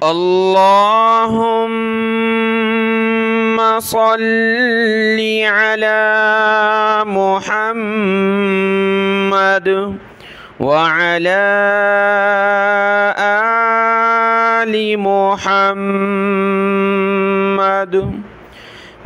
अल्लाहुम्मा सल्लि अला मुहम्मद व अला आलि मुहम्मद।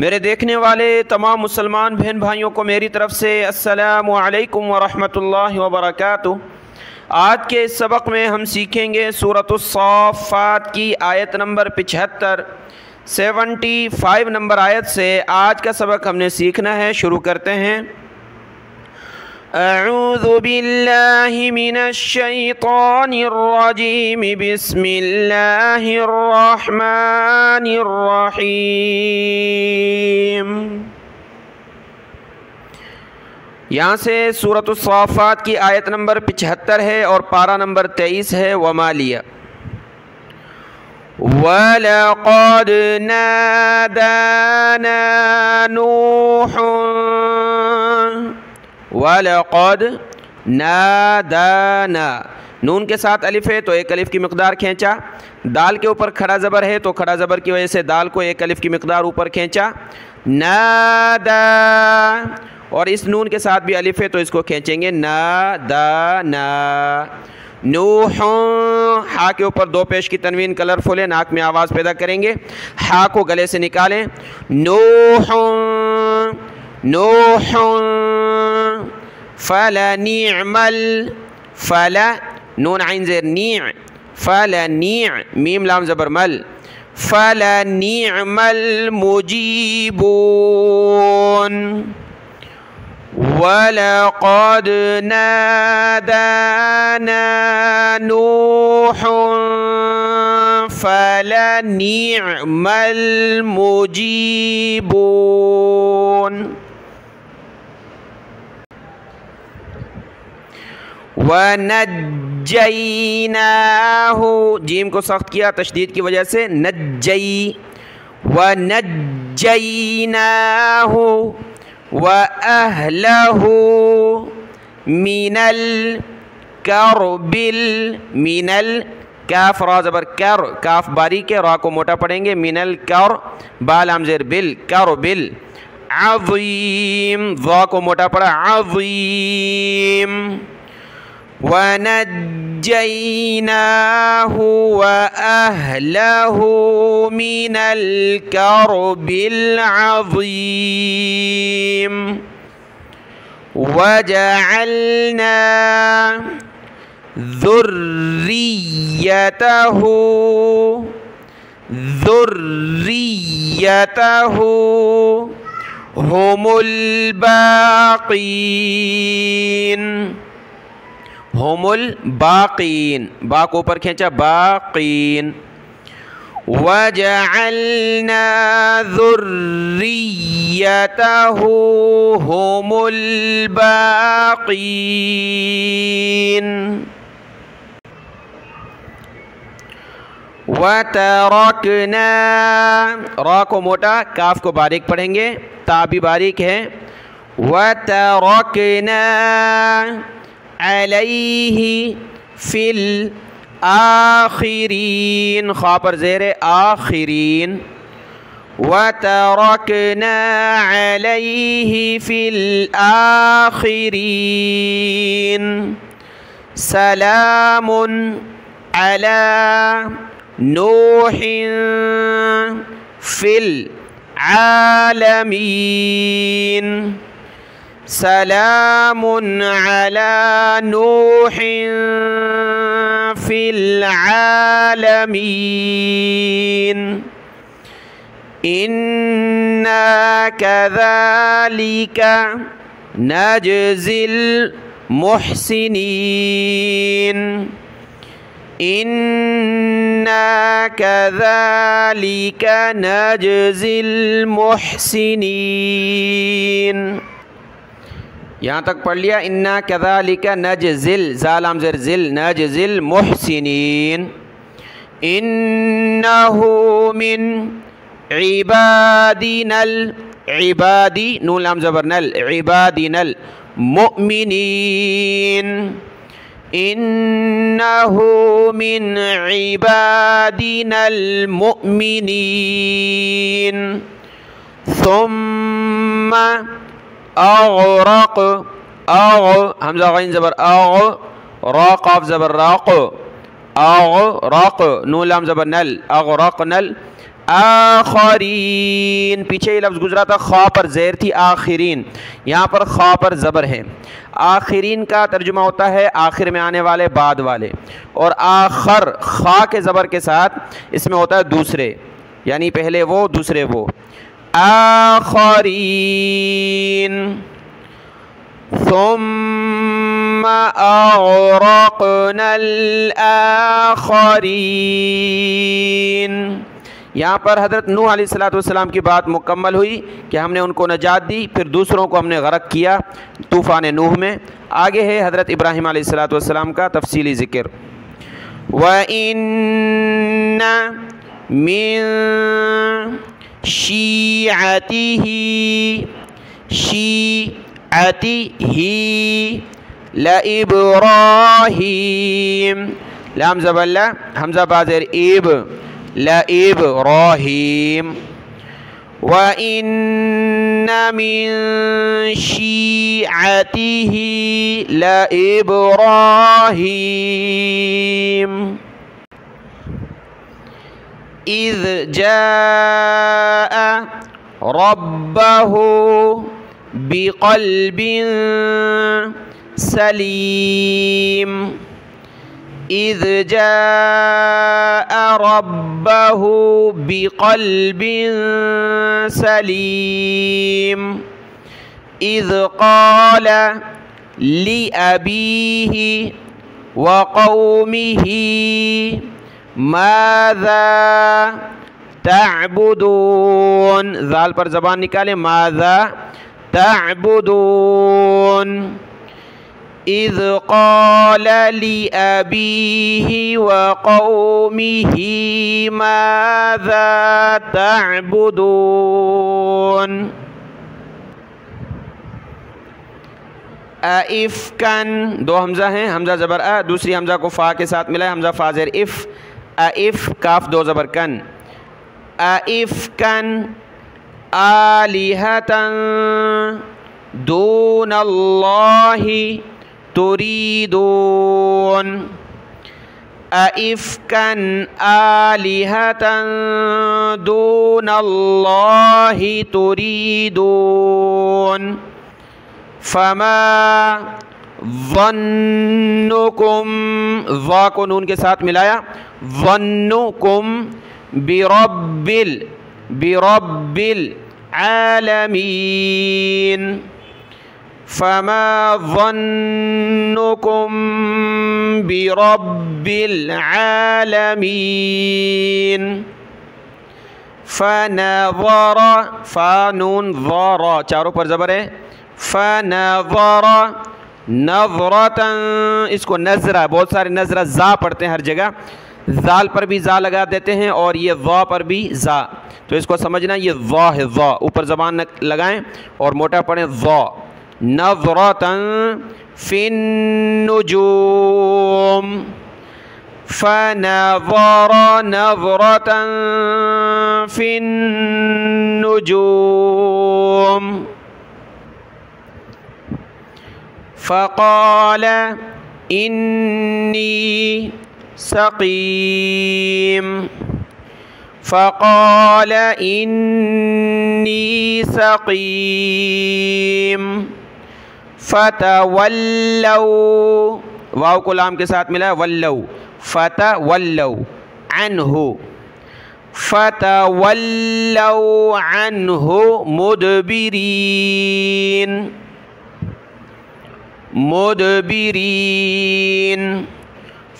मेरे देखने वाले तमाम मुसलमान बहन भाइयों को मेरी तरफ़ से अस्सलामु अलैकुम व रहमतुल्लाहि व बरकातुहू। आज के इस सबक में हम सीखेंगे सूरतुस साफ़ात की आयत नंबर 75, 75 नंबर आयत से आज का सबक हमने सीखना है। शुरू करते हैं। अऊज़ु बिल्लाहि मिनश शैतानिर रजीम, बिस्मिल्लाहिर रहमानिर रहीम। यहाँ से सूरतुस साफ़ात की आयत नंबर 75 है और पारा नंबर 23 है। वमालिया वलक़द नादाना नूहुन, वलक़द नादाना, नून के साथ अलिफ है तो एक अलिफ की मिक़दार खींचा। दाल के ऊपर खड़ा ज़बर है तो खड़ा ज़बर की वजह से दाल को एक अलिफ की मिक़दार ऊपर खींचा। नादा, और इस नून के साथ भी अलिफ है तो इसको खींचेंगे नादाना। नूह, हा के ऊपर दो पेश की तनवीन कलरफुल है, नाक में आवाज़ पैदा करेंगे। हा को गले से निकालें। नूह नूह फलनिअमल, फला नून आइन ज़ेर नी, फलनिअ मीम लाम ज़बर मल, फलनिअमल मुजीबून। वलक़द नादाना नूहुन फलनिअमल मुजीबून। वनज्जयनाहु, जीम को सख्त किया तशदीद की वजह से, नज्जई, वनज्जयनाहु व अहलहु मिनल करबिल, मिनल काफ रा ज़बर कर, काफ बारीक है, रा को मोटा पढ़ेंगे। मिनल कर, बाल आमज़ेर बिल, कर बिल। अज़ीम, ज़ा को मोटा पड़ा, अज़ीम। वनज्जयनाहु व अहलहु मिनल करबिल अज़ीम। वजअलना ज़ुर्रियतहु, ज़ुर्रियतहु हुमुल बाक़ीन, हुमुल बाक़ीन, बा को ऊपर खींचा, बाक़ीन। वजअलना ज़ुर्रियतहु हुमुल बाक़ीन। वतरकना, रा को मोटा, काफ को बारीक पढ़ेंगे, ता भी बारीक है। वतरकना अलैहि फिल आखिरीन, खा पर ज़ेर आखिरीन। वतरकना अलैहि फिल आखिरीन। सलामुन अला नूहिन फिल आलमीन, सलामुन अला नूहिन फिल आलमीन। इन्ना कज़ालिका नजज़िल मुहसिनीन, इन्ना कज़ालिका नजज़िल मुहसिनीन। यहाँ तक पढ़ लिया। इन्ना कज़ालिका नजज़िल, ज़ालाम ज़ेर ज़िल, नजज़िल मुहसिनीन। इन्नहु मिन इबादिनल, इबादी नून लाम ज़बर नल, इबादिनल मुमिनीन। इन्नहु मिन इबादिनल मुमिनीन सुम्मा अग़रक़ हमज़ा गैन ज़बर रा क़ाफ़ ज़बर राक़ अग़रक़ नून लाम ज़बर नल अग़रक़नल आखरीन। पीछे ये लफ्ज़ गुजरा था खा पर ज़ेर थी आखिरीन, यहाँ पर खा पर ज़बर है। आखिरीन का तर्जुमा होता है आखिर में आने वाले, बाद वाले, और आखर खा के ज़बर के साथ इसमें होता है दूसरे, यानी पहले वो दूसरे वो। आखरीन सुम्मा अग़रक़नल आखरीन। यहाँ पर हज़रत नूह अलैहिस्सलाम की बात मुकम्मल हुई कि हमने उनको नजात दी, फिर दूसरों को हमने गरक़ किया तूफ़ान नूह में। आगे है हज़रत इब्राहीम अलैहिस्सलाम का तफसीली ज़िक्र। व इन्न मिन शीअतिही लइब्राहीम लाम ज़बर ला हमज़ा बाज़ेर इब लइब्राहीम। व इन्न मिन शीअतिही लइब्राहीम इज़ जाअ रब्बहु बिक़ल्बिन सलीम इज़ जाअ रब्बहु बिक़ल्बिन सलीम इज़ क़ाल लिअबीहि व क़ौमिहि माज़ा तअबुदून। ज़ाल पर ज़बान निकालें, माज़ा तअबुदून। इज़ क़ाल लिअबीहि व क़ौमिहि माज़ा तअबुदून। अइफ़्कन दो हमज़ा हैं, हमज़ा ज़बर अ, दूसरी हमज़ा को फ़ा के साथ मिला है, हमज़ा फ़ा ज़ेर इफ़, अइफ़ काफ़ दो ज़बर कन। अइफ़्कन आलिहतन दूनल्लाहि तुरीदून अइफ़्कन आलिहतन दूनल्लाहि तुरीदून फमा ज़न्नुकुम ज़ा को नून के साथ मिलाया ज़न्नुकुम बिरब्बिल आलमीन फमा ज़न्नुकुम बिरब्बिल आलमीन फ़नज़रा फ़ा नून ज़रा चारों पर ज़बर है फ़नज़रा नज़रतन इसको नज़रा बहुत सारे नज़रा ज़ा पढ़ते हैं हर जगह ज़ाल पर भी ज़ा लगा देते हैं और ये ज़ा पर भी ज़ा तो इसको समझना ये ज़ा है ज़ा ऊपर ज़बान लगाएं और मोटा पढ़ें ज़ा नज़रतन फ़िन्नुजूम फ़नज़रा नज़रतन फ़िन्नुजूम फ़क़ाल इन्नी सक़ीम फ़क़ाल इन्नी सक़ीम फ़तवल्लौ वाव को लाम के साथ मिला वल्लौ फ़तवल्लौ अन्हु फ़तवल्लौ अन्हु मुदबिरीन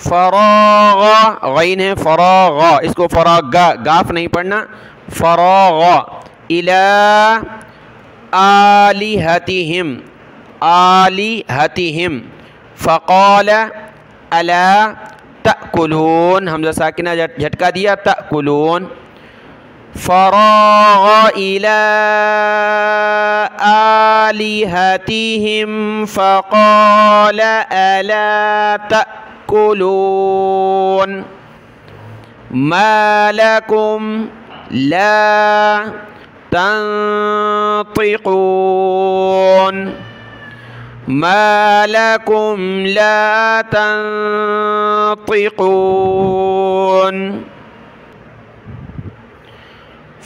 फ़राग़ा गैन है फ़राग़ा इसको फ़राग़ा गाफ नहीं पढ़ना फ़राग़ा इला आलिहतिहिम फ़क़ाल अला तअकुलून हमज़ा साकिना झटका दिया तअकुलून फ़राग़ इला आलिहतिहिम फ़क़ाल अला तअकुलून मा लकुम ला तंतिक़ून मा लकुम ला तंतिक़ून।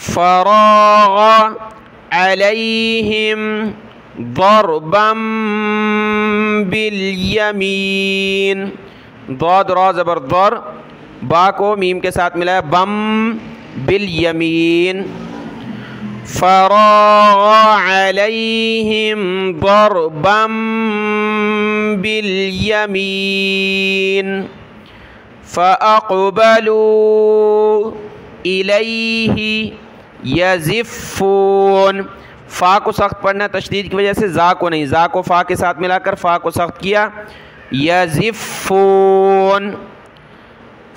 फ़राग़ अलैहिम ज़रबम बिल यमीन। दौद रा ज़बर दर, बा को मीम के साथ मिलाया, बम बिल यमीन। फ़राग़ अलैहिम ज़रबम बिल यमीन फ़अक़बलू इलैहि यज़िफ़ून। फ़ा को सख्त पढ़ना तशदीद की वजह से, ज़ा को नहीं, ज़ा को फ़ा के साथ मिलाकर फ़ा को सख्त किया। यज़िफ़ून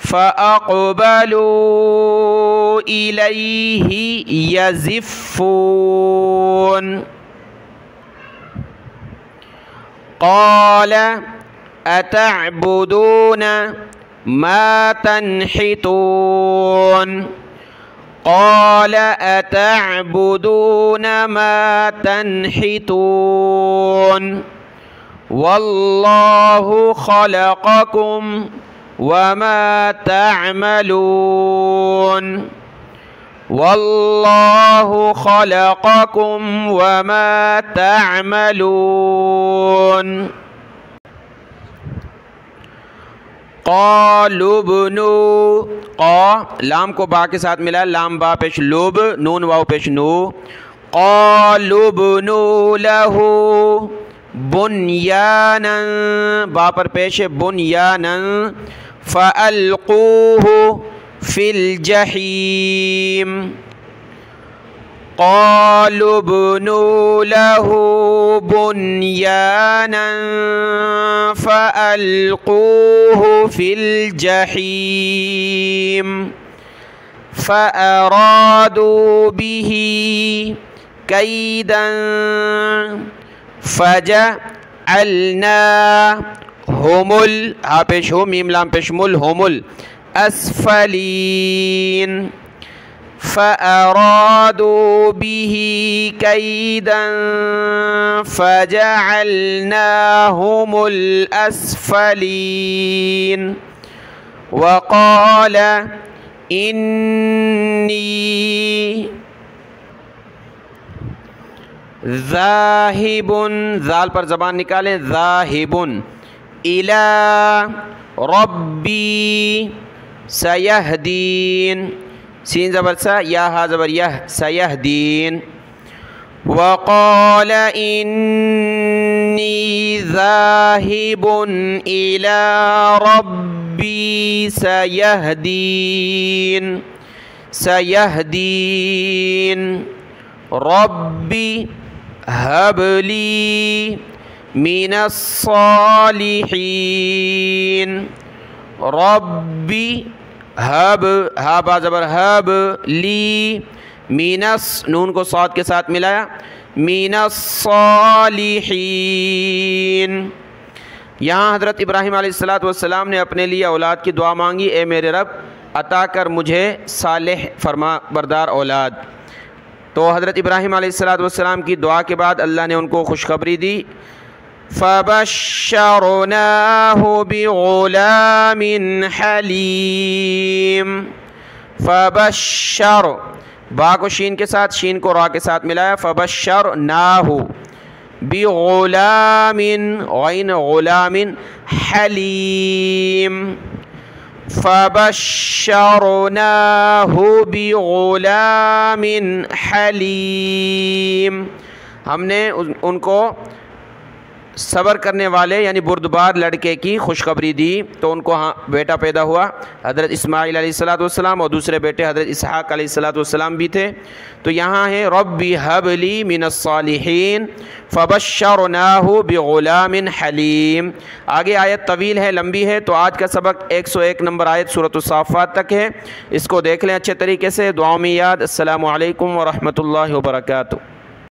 फ़अक़बलू इलैहि यज़िफ़ून। क़ाल अतअबुदून मा तन्हितून क़ाल अतअबुदून मा तन्हितून वल्लाहु ख़लक़कुम वमा तअमलून वल्लाहु ख़लक़कुम वमा तअमलून। क़ालू बुनू, क़ा लाम को बा के साथ मिला, लाम बा पेश लुब, नून वाव पेश नू। क़ालू बुनू लहू बुनयानन, बा पर पेश बुनयानन। फ़अल्क़ूहु फ़िल जहीम। क़ालू बुनू लहू बुनयानन फ़अल्क़ूहु फ़िल जहीम फ़अरादू बिही कैदन फ़जअलनाहुमुल, हा पेश हो मीम लाम पेश मुल, हुमुल अस्फलीन। फ़अरादू बिही कैदन फ़जअलनाहुमुल अस्फलीन। वक़ाल इन्नी ज़ाहिबुन, ज़ाल पर ज़बान निकालें, ज़ाहिबुन इला रब्बी सयहदीन, सीन ज़बर सा, या हा ज़बर यह, सयहदीन। वक़ाल इन्नी ज़ाहिबुन इला रब्बी सयहदीन सयहदीन रब्बी हबली मिनस्सालिहीन। रब्बी हब, हा बा ज़बर हब, ली मीनस, नून को साद के साथ मिलाया, मिनस्सालिहीन। यहाँ हज़रत इब्राहीम अलैहिस्सलाम ने अपने लिए औलाद की दुआ मांगी, ए मेरे रब अता कर मुझे सालेह फरमा बरदार औलाद। तो हज़रत इब्राहीम अलैहिस्सलाम की दुआ के बाद अल्लाह ने उनको खुशखबरी दी। फ़बश्शरनाहु बिग़ुलामिन हलीम। फ़बश्शर, बा को शीन के साथ, शीन को रा के साथ मिलाया, फ़बश्शरनाहु बिग़ुलामिन, गैन गुलामिन, हलीम। फ़बश्शरनाहु बिग़ुलामिन हलीम, हमने उनको सब्र करने वाले यानी बुर्दबार लड़के की खुशखबरी दी, तो उनको हाँ बेटा पैदा हुआ हज़रत इस्माईल अलैहिस्सलाम, और दूसरे बेटे हज़रत इसहाक़ अलैहिस्सलाम भी थे। तो यहाँ है रब्बी हबली मिनस्सालिहीन फ़बश्शरनाहु बिग़ुलामिन हलीम। आगे आयत तवील है, लंबी है, तो आज का सबक 101 नंबर आयत सूरत साफ़ात तक है। इसको देख लें अच्छे तरीके से, दुआ में याद। अस्सलामु अलैकुम व रहमतुल्लाहि व बरकातुहू।